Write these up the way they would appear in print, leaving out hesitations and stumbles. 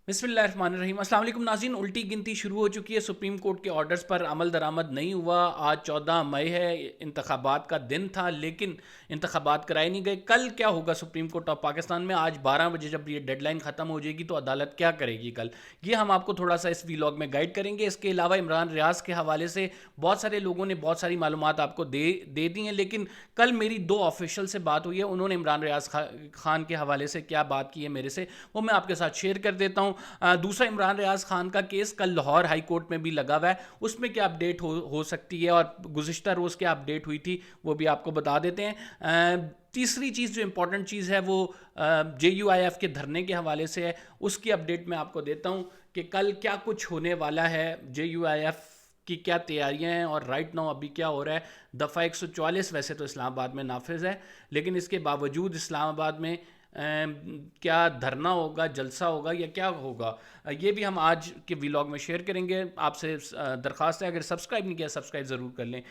बिस्मिल्लाहिर्रहमानिर्रहीम। अस्सलाम वालेकुम नाज़रीन, उल्टी गिनती शुरू हो चुकी है। सुप्रीम कोर्ट के ऑर्डर्स पर अमल दरामद नहीं हुआ। आज 14 मई है, इंतखाबात का दिन था, लेकिन इंतखाबात कराए नहीं गए। कल क्या होगा सुप्रीम कोर्ट ऑफ पाकिस्तान में? आज 12 बजे जब ये डेडलाइन ख़त्म हो जाएगी तो अदालत क्या करेगी कल, ये हम आपको थोड़ा सा इस वीलॉग में गाइड करेंगे। इसके अलावा इमरान रियाज के हवाले से बहुत सारे लोगों ने बहुत सारी मालूमात आपको दे दी हैं, लेकिन कल मेरी दो ऑफिशियल से बात हुई है। उन्होंने इमरान रियाज खान के हवाले से क्या बात की है मेरे से, वो मैं आपके साथ शेयर कर देता हूँ। दूसरा, इमरान रियाज खान का केस कल लाहौर हाई कोर्ट में भी लगा हुआ है, उसमें क्या अपडेट हो सकती है, और गुज़िश्ता रोज़ क्या अपडेट हुई थी वो भी आपको बता देते हैं। तीसरी चीज़ जो इंपॉर्टेंट चीज़ है वो JUIF के धरने के हवाले से है, उसकी अपडेट मैं आपको देता हूँ कि कल क्या कुछ होने वाला है, JUIF की क्या तैयारियां हैं और राइट नाउ अभी क्या हो रहा है। दफ़ा 144 वैसे तो इस्लामाबाद में नाफिज है, लेकिन इसके बावजूद इस्लामाबाद में क्या धरना होगा, जलसा होगा या क्या होगा, ये भी हम आज के व्लॉग में शेयर करेंगे। आपसे दरख्वास्त है, अगर सब्सक्राइब नहीं किया सब्सक्राइब ज़रूर कर लें।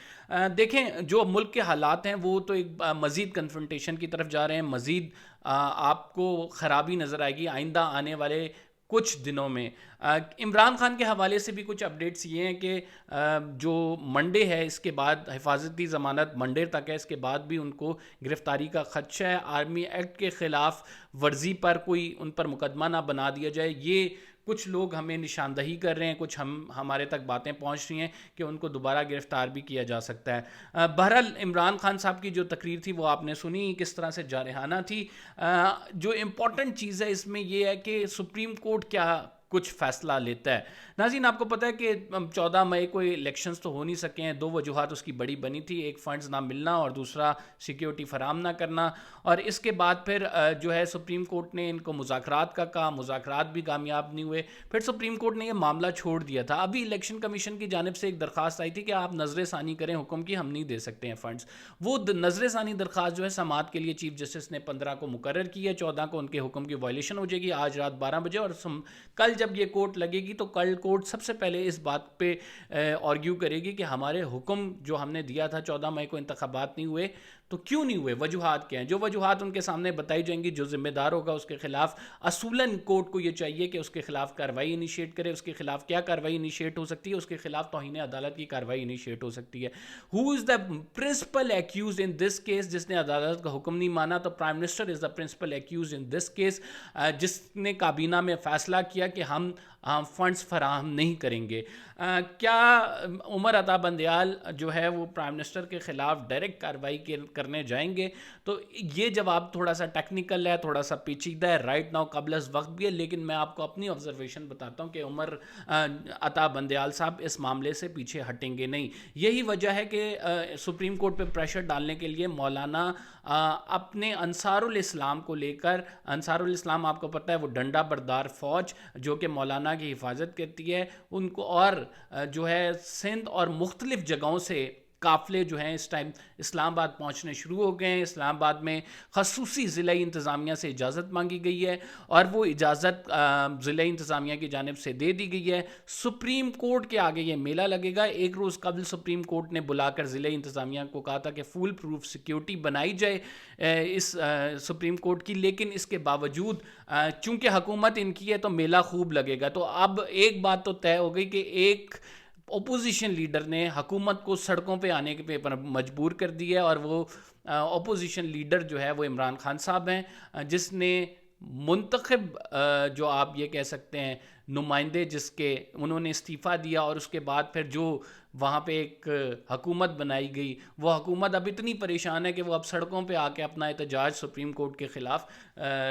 देखें, जो मुल्क के हालात हैं वो तो एक मज़ीद कन्फ्रंटेशन की तरफ जा रहे हैं, मज़ीद आपको ख़राबी नज़र आएगी आइंदा आने वाले कुछ दिनों में। इमरान खान के हवाले से भी कुछ अपडेट्स ये हैं कि जो मंडे है, इसके बाद हिफाजती ज़मानत मंडे तक है, इसके बाद भी उनको गिरफ्तारी का खदशा है। आर्मी एक्ट के ख़िलाफ़ वर्जी पर कोई उन पर मुकदमा ना बना दिया जाए, ये कुछ लोग हमें निशानदही कर रहे हैं, कुछ हमारे तक बातें पहुंच रही हैं कि उनको दोबारा गिरफ्तार भी किया जा सकता है। बहरहाल इमरान खान साहब की जो तकरीर थी वो आपने सुनी, किस तरह से जारहाना थी। जो इम्पोर्टेंट चीज़ है इसमें यह है कि सुप्रीम कोर्ट क्या कुछ फ़ैसला लेता है। नाज़रीन, आपको पता है कि 14 मई को इलेक्शंस तो हो नहीं सके हैं। दो वजूहात उसकी बड़ी बनी थी, एक फ़ंड्स ना मिलना और दूसरा सिक्योरिटी फराम ना करना। और इसके बाद फिर जो है सुप्रीम कोर्ट ने इनको मुज़ाकरात का कहा, मुज़ाकरात भी कामयाब नहीं हुए। फिर सुप्रीम कोर्ट ने यह मामला छोड़ दिया था। अभी इलेक्शन कमीशन की जानिब से एक दरख्वास्त आई थी कि आप नज़र सानी करें हुक्म की, हम नहीं दे सकते हैं फ़ंड्स। वो नज़र सानी दरख्वास्त जो है समात के लिए चीफ जस्टिस ने 15 को मुकर्रर की है, 14 को उनके हुक्म की वायलेशन हो जाएगी आज रात 12 बजे। और कल जब ये कोर्ट लगेगी तो कल कोर्ट सबसे पहले इस बात पे आर्ग्यू करेगी कि हमारे हुक्म जो हमने दिया था 14 मई को इंतखाबात नहीं हुए तो क्यों नहीं हुए, वजूहात क्या हैं। जो वजूहात उनके सामने बताई जाएंगी, जो जिम्मेदार होगा उसके खिलाफ असूलन कोर्ट को ये चाहिए कि उसके खिलाफ कार्रवाई इनिशिएट करे। उसके खिलाफ क्या कार्रवाई इनिशिएट हो सकती है? उसके खिलाफ तौहीन अदालत की कार्रवाई इनिशिएट हो सकती है। Who is the principal accused in this case? जिसने अदालत का हुक्म नहीं माना, तो prime minister is the principal accused in this case, जिसने काबीना में फैसला किया कि हम फंड्स फराहम नहीं करेंगे। क्या उमर अता बंदयाल जो है वो प्राइम मिनिस्टर के ख़िलाफ़ डायरेक्ट कार्रवाई करने जाएंगे? तो ये जवाब थोड़ा सा टेक्निकल है, थोड़ा सा पेचीदा है, राइट नाउ कबल वक्त भी है, लेकिन मैं आपको अपनी ऑब्जर्वेशन बताता हूँ कि उमर अता बंदयाल साहब इस मामले से पीछे हटेंगे नहीं। यही वजह है कि सुप्रीम कोर्ट पे प्रेशर डालने के लिए मौलाना अपने अंसारुल इस्लाम को लेकर, अंसारुल इस्लाम आपको पता है वो डंडा बरदार फ़ौज जो कि मौलाना की हिफाजत करती है, उनको और जो है सिंध और मुख्तलिफ जगहों से काफ़िले जो हैं इस टाइम इस्लामाबाद पहुंचने शुरू हो गए हैं। इस्लामाबाद में खसूसी ज़िला इंतज़ामिया से इजाज़त मांगी गई है और वो इजाज़त ज़िला इंतज़ामिया की जानिब से दे दी गई है। सुप्रीम कोर्ट के आगे ये मेला लगेगा। एक रोज़ कबल सुप्रीम कोर्ट ने बुलाकर ज़िला इंतज़ामिया को कहा था कि फुल प्रूफ सिक्योरिटी बनाई जाए इस सुप्रीम कोर्ट की, लेकिन इसके बावजूद चूँकि हुकूमत इनकी है तो मेला खूब लगेगा। तो अब एक बात तो तय हो गई कि एक ओपोजिशन लीडर ने हुकूमत को सड़कों पे आने के पे मजबूर कर दिया है, और वो ओपोजिशन लीडर जो है वो इमरान खान साहब हैं, जिसने मुंतखब जो आप ये कह सकते हैं नुमाइंदे, जिसके उन्होंने इस्तीफ़ा दिया और उसके बाद फिर जो वहाँ पे एक हुकूमत बनाई गई, वो हुकूमत अब इतनी परेशान है कि वो अब सड़कों पे आके अपना एहतजाज सुप्रीम कोर्ट के ख़िलाफ़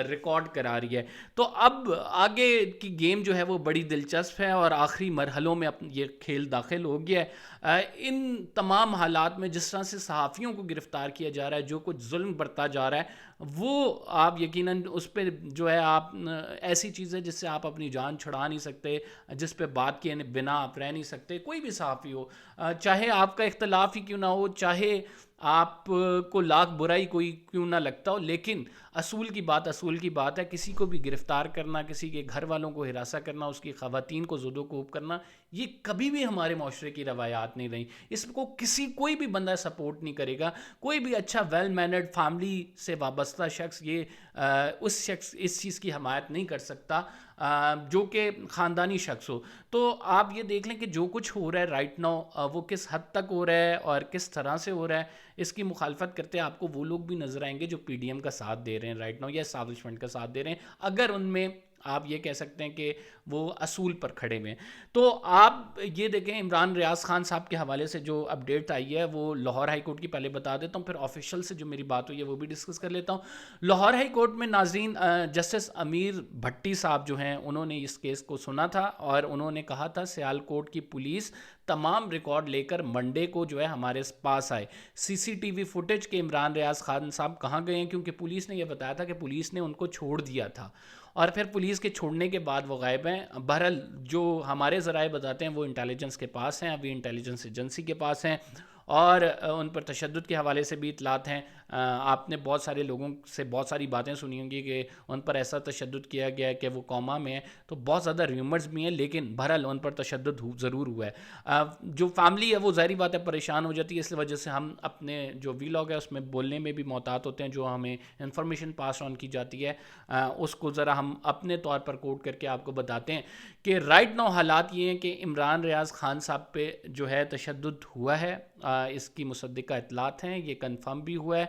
रिकॉर्ड करा रही है। तो अब आगे की गेम जो है वो बड़ी दिलचस्प है और आखिरी मरहलों में ये खेल दाखिल हो गया है। इन तमाम हालात में जिस तरह से सहाफ़ियों को गिरफ़्तार किया जा रहा है, जो कुछ जुल्म बरता जा रहा है, वो आप यकीनन उस पर जो है आप ऐसी चीज़ें जिससे आप अपनी जान छुड़ा नहीं सकते, जिस पे बात किए बिना आप रह नहीं सकते। कोई भी सहाफ़ी हो, चाहे आपका इख्तलाफ ही क्यों ना हो, चाहे آپ کو لاکھ برائی کوئی کیوں نہ لگتا ہو، لیکن اصول کی بات ہے. کسی کو بھی گرفتار کرنا، کسی کے گھر والوں کو ہراساں کرنا، اس کی خواتین کو زد و کوب کرنا، یہ کبھی بھی ہمارے معاشرے کی روایات نہیں رہیں. اس کو کوئی بھی بندہ سپورٹ نہیں کرے گا. کوئی بھی اچھا ویل مینرڈ فیملی سے وابستہ شخص اس چیز کی حمایت نہیں کر سکتا جو کہ خاندانی شخص ہو. تو آپ یہ دیکھ لیں کہ جو کچھ ہو رہا ہے رائٹ ناؤ، وہ کس حد تک ہو رہا ہے اور کس طرح سے ہو رہا ہے. اس کی مخالفت کرتے آپ کو وہ لوگ بھی نظر آئیں گے جو پی ڈی ایم کا ساتھ دے رہے ہیں رائٹ ناؤ، یا اسٹیبلشمنٹ کا ساتھ دے رہے ہیں، اگر ان میں آپ یہ کہہ سکتے ہیں کہ وہ اصول پر کھڑے ہوئے ہیں. تو آپ یہ دیکھیں عمران ریاض خان صاحب کے حوالے سے جو اپڈیٹ آئی ہے وہ لاہور ہائی کورٹ کی پہلے بتا دیتا ہوں، پھر آفیشل سے جو میری بات ہوئی ہے وہ بھی ڈسکس کر لیتا ہوں. لاہور ہائی کورٹ میں ناظرین جسٹس امیر بھٹی صاحب جو ہیں انہوں نے اس کیس کو سنا تھا، اور انہوں نے کہا تھا سیال کوٹ کی پولیس تمام ریکارڈ لے کر منڈے کو جو ہے ہمارے پاس آئے. سی سی ٹی وی فوٹیج کے عمران ریاض خان صاحب کہاں گئے ہیں، کیونکہ پولیس نے یہ بتایا تھا کہ پولیس نے ان کو چھوڑ دیا تھا، اور پھر پولیس کے چھوڑنے کے بعد وہ غائب ہیں. بہرحال جو ہمارے ذرائع بتاتے ہیں وہ انٹیلیجنس کے پاس ہیں، ابھی انٹیلیجنس ایجنسی کے پاس ہیں، اور ان پر تشدد کے حوالے سے بھی اطلاعات ہیں. آپ نے بہت سارے لوگوں سے بہت ساری باتیں سنی ہوں گی کہ ان پر ایسا تشدد کیا گیا ہے کہ وہ کوما میں ہیں، تو بہت زیادہ ریومرز بھی ہیں، لیکن بہرحال ان پر تشدد ضرور ہوا ہے. جو فیملی ہے وہ ظاہری بات ہے پریشان ہو جاتی ہے، اس وجہ سے ہم اپنے جو ویلاگ ہے اس میں بولنے میں بھی محتاط ہوتے ہیں. جو ہمیں انفارمیشن پاس آن کی جاتی ہے اس کو ذرا ہم اپنے طور پر کوٹ کر کے آپ کو بتاتے ہیں کہ رائٹ ناؤ حالات یہ ہیں کہ عمران ریاض خان صاحب پہ جو ہے تشدد ہوا ہے. اس کی مصدقہ اطلاعات ہیں، یہ کنفرم بھی ہوا ہے.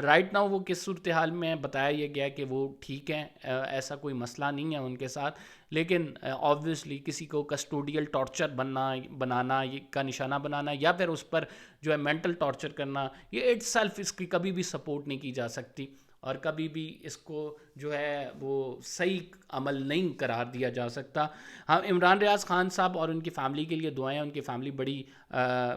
رائٹ ناؤ وہ کس صورتحال میں بتایا یہ گیا کہ وہ ٹھیک ہیں، ایسا کوئی مسئلہ نہیں ہے ان کے ساتھ، لیکن آبویسلی کسی کو کسٹوڈیل ٹارچر بنانا کا نشانہ بنانا، یا پھر اس پر جو ہے مینٹل ٹارچر کرنا، یہ اٹ سیلف اس کی کبھی بھی سپورٹ نہیں کی جا سکتی، اور کبھی بھی اس کو جو ہے وہ صحیح عمل نہیں قرار دیا جا سکتا. ہم عمران ریاض خان صاحب اور ان کی فیملی کے لیے دعائیں. ان کی فیملی بڑی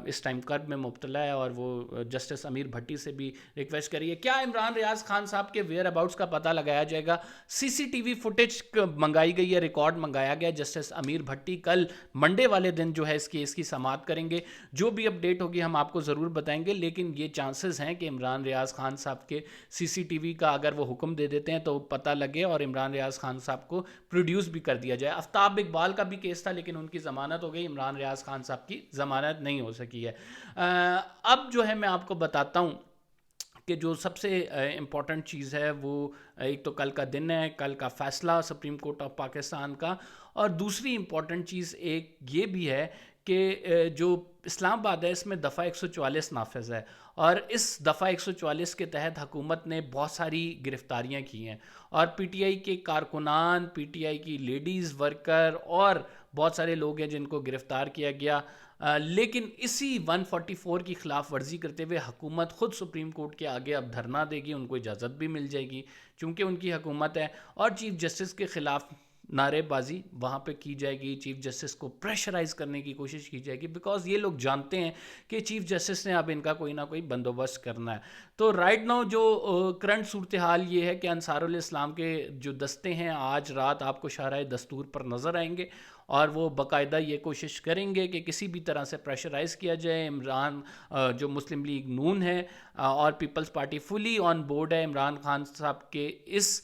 اس ٹائم کرب میں مبتلا ہے، اور وہ جسٹس امیر بھٹی سے بھی ریکویسٹ کری ہے کیا عمران ریاض خان صاحب کے ویئر اباؤٹس کا پتہ لگایا جائے گا. سی سی ٹی وی فوٹیج منگائی گئی ہے، ریکارڈ منگایا گیا. جسٹس امیر بھٹی کل منڈے والے دن جو ہے اس کیس کی سماعت کریں گے. جو بھی اپڈیٹ ہوگی ہم آپ کو ضرور بتائیں گے، لیکن یہ چانسز ہیں کہ عمران ریاض خان صاحب کے سی سی ٹی وی کا اگر وہ حکم دے دیتے ہیں تو پتہ لگے اور عمران ریاض خان صاحب کو پروڈیوس بھی کر دیا جائے. آفتاب اقبال کا بھی کیس تھا لیکن ان کی ضمانت ہو گئی، عمران ریاض خان صاحب کی ضمانت نہیں ہو سکی ہے. اب جو ہے میں آپ کو بتاتا ہوں کہ جو سب سے امپورٹنٹ چیز ہے وہ ایک تو کل کا دن ہے، کل کا فیصلہ سپریم کورٹ آف پاکستان کا، اور دوسری امپورٹنٹ چیز ایک یہ بھی ہے کہ جو اسلام آباد ہے اس میں دفعہ 144 نافذ ہے، اور اس دفعہ 144 کے تحت حکومت نے بہت ساری گرفتاریاں کی ہیں، اور پی ٹی آئی کے کارکنان، پی ٹی آئی کی لیڈیز ورکر اور بہت سارے لوگ ہیں جن کو گرفتار کیا گیا. لیکن اسی 144 کی خلاف ورزی کرتے ہوئے حکومت خود سپریم کورٹ کے آگے اب دھرنا دے گی. ان کو اجازت بھی مل جائے گی چونکہ ان کی حکومت ہے، اور چیف جسٹس کے خلاف نعرے بازی وہاں پہ کی جائے گی. چیف جسٹس کو پریشرائز کرنے کی کوشش کی جائے گی، بیکاز یہ لوگ جانتے ہیں کہ چیف جسٹس نے اب ان کا کوئی نہ کوئی بندوبست کرنا ہے. تو رائٹ ناؤ جو کرنٹ صورتحال یہ ہے کہ انصار الاسلام کے جو دستے ہیں آج رات آپ کو شاہراہ دستور پر نظر آئیں گے، اور وہ باقاعدہ یہ کوشش کریں گے کہ کسی بھی طرح سے پریشرائز کیا جائے. عمران جو مسلم لیگ نون ہے اور peoples party fully on board ہے عمران خان صاحب کے اس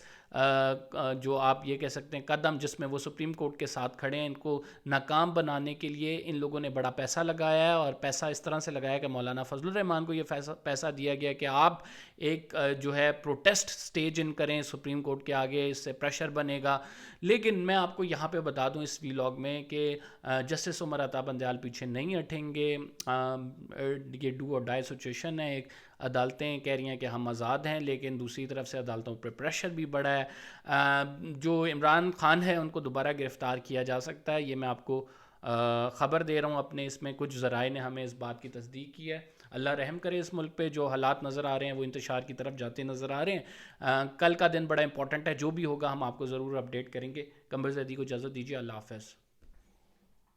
جو آپ یہ کہہ سکتے ہیں قدم جس میں وہ سپریم کورٹ کے ساتھ کھڑے ہیں، ان کو ناکام بنانے کے لیے ان لوگوں نے بڑا پیسہ لگایا ہے، اور پیسہ اس طرح سے لگایا کہ مولانا فضل الرحمان کو یہ پیسہ دیا گیا کہ آپ ایک جو ہے پروٹیسٹ سٹیج ان کریں سپریم کورٹ کے آگے، اس سے پریشر بنے گا. لیکن میں آپ کو یہاں پہ بتا دوں اس ویلاگ میں کہ جسٹس عمر عطا بندیال پیچھے نہیں ہٹیں گے. یہ ڈو اور ڈائی سچویشن ہے. ایک عدالتیں کہہ رہی ہیں کہ ہم آزاد ہیں، لیکن دوسری طرف سے عدالتوں پر پریشر بھی بڑا ہے. جو عمران خان ہے ان کو دوبارہ گرفتار کیا جا سکتا ہے، یہ میں آپ کو خبر دے رہا ہوں اپنے اس میں کچھ ذرائع نے ہمیں اس بات کی تصدیق کی ہے. اللہ رحم کرے اس ملک پہ. جو حالات نظر آ رہے ہیں وہ انتشار کی طرف جاتے نظر آ رہے ہیں. کل کا دن بڑا امپورٹنٹ ہے، جو بھی ہوگا ہم آپ کو ضرور اپڈیٹ کریں گے. قمر زیدی کو اجازت دیجیے، اللہ حافظ.